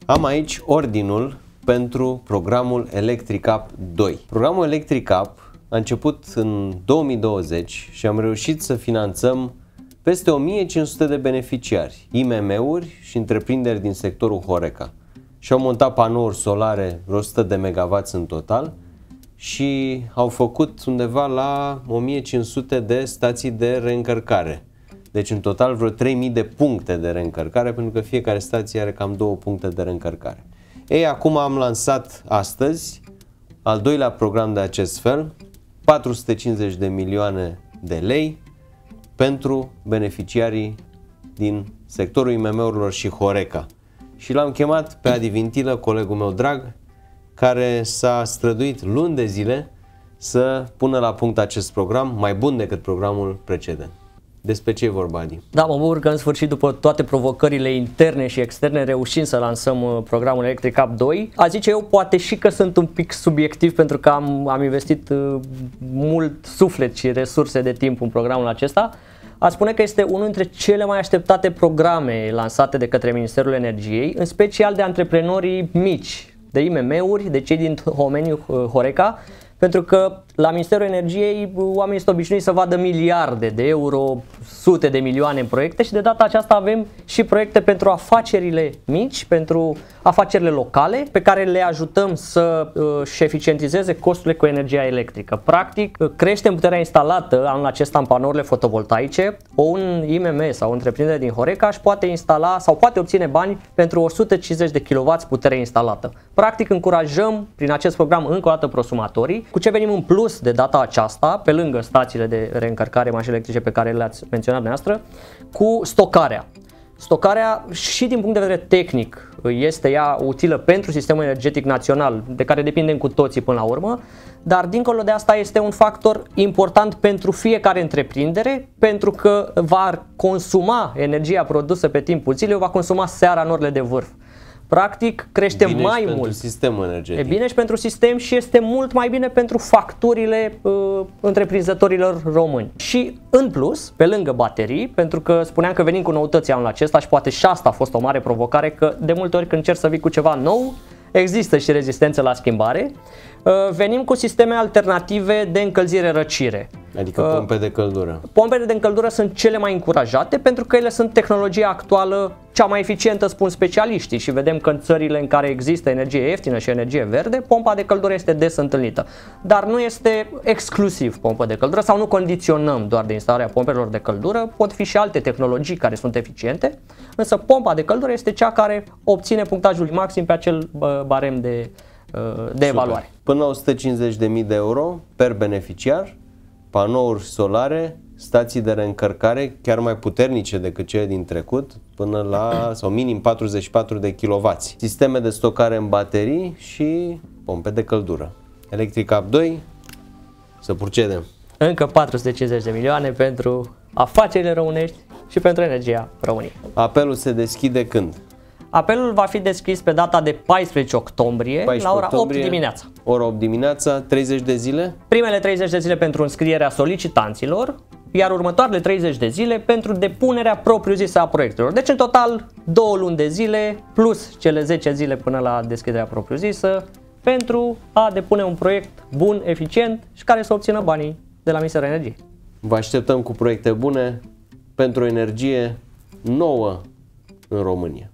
Am aici ordinul pentru programul Electric Up 2. Programul Electric Up a început în 2020 și am reușit să finanțăm peste 1500 de beneficiari, IMM-uri și întreprinderi din sectorul Horeca. Și-au montat panouri solare, 100 de MW în total, și au făcut undeva la 1500 de stații de reîncărcare. Deci în total vreo 3000 de puncte de reîncărcare, pentru că fiecare stație are cam 2 puncte de reîncărcare. Ei, acum am lansat astăzi al doilea program de acest fel, 450 de milioane de lei pentru beneficiarii din sectorul IMM-urilor și Horeca. Și l-am chemat pe Adi Vintilă, colegul meu drag, care s-a străduit luni de zile să pună la punct acest program, mai bun decât programul precedent. Despre ce e vorba, Adi? Da, mă bucur că în sfârșit, după toate provocările interne și externe, reușim să lansăm programul Electric Up 2. A zice eu, poate și că sunt un pic subiectiv, pentru că am investit mult suflet și resurse de timp în programul acesta. Aș spune că este unul dintre cele mai așteptate programe lansate de către Ministerul Energiei, în special de antreprenorii mici, de IMM-uri, de cei din domeniul Horeca, pentru că la Ministerul Energiei oamenii sunt obișnuiți să vadă miliarde de euro, sute de milioane în proiecte, și de data aceasta avem și proiecte pentru afacerile mici, pentru afacerile locale, pe care le ajutăm să își eficientizeze costurile cu energia electrică. Practic, creștem puterea instalată anul acesta în panourile fotovoltaice. Un IMM sau o întreprindere din Horeca își poate instala sau poate obține bani pentru 150 de kW putere instalată. Practic, încurajăm prin acest program încă o dată prosumatorii. Cu ce venim în plus de data aceasta, pe lângă stațiile de reîncărcare mașini electrice pe care le-ați menționat dumneavoastră, cu stocarea. Stocarea și din punct de vedere tehnic este ea utilă pentru sistemul energetic național, de care depindem cu toții până la urmă, dar dincolo de asta este un factor important pentru fiecare întreprindere, pentru că va consuma energia produsă pe timpul zilei, o va consuma seara în orele de vârf. Practic, crește bine mai și mult. Pentru sistemul energetic. E bine și pentru sistem și este mult mai bine pentru facturile întreprinzătorilor români. Și în plus, pe lângă baterii, pentru că spuneam că venim cu noutăți anul acesta și poate și asta a fost o mare provocare, că de multe ori când încerci să vii cu ceva nou, există și rezistență la schimbare. Venim cu sisteme alternative de încălzire-răcire. Adică pompe de căldură. Pompele de încăldură sunt cele mai încurajate, pentru că ele sunt tehnologia actuală cea mai eficientă, spun specialiștii, și vedem că în țările în care există energie ieftină și energie verde, pompa de căldură este des întâlnită. Dar nu este exclusiv pompă de căldură, sau nu condiționăm doar de instalarea pompelor de căldură, pot fi și alte tehnologii care sunt eficiente, însă pompa de căldură este cea care obține punctajul maxim pe acel barem de evaluare. Până la 150.000 de euro per beneficiar, panouri solare, stații de reîncărcare chiar mai puternice decât cele din trecut, până la, sau minim 44 de kW. Sisteme de stocare în baterii și pompe de căldură. Electric Up 2, să procedem. Încă 450 de milioane pentru afacerile românești și pentru energia României. Apelul se deschide când? Apelul va fi deschis pe data de 14 octombrie, la ora 8 dimineața. Ora 8 dimineața, 30 de zile? Primele 30 de zile pentru înscrierea solicitanților, iar următoarele 30 de zile pentru depunerea propriu-zisă a proiectelor. Deci în total 2 luni de zile plus cele 10 zile până la deschiderea propriu-zisă pentru a depune un proiect bun, eficient și care să obțină banii de la Ministerul Energiei. Vă așteptăm cu proiecte bune pentru o energie nouă în România.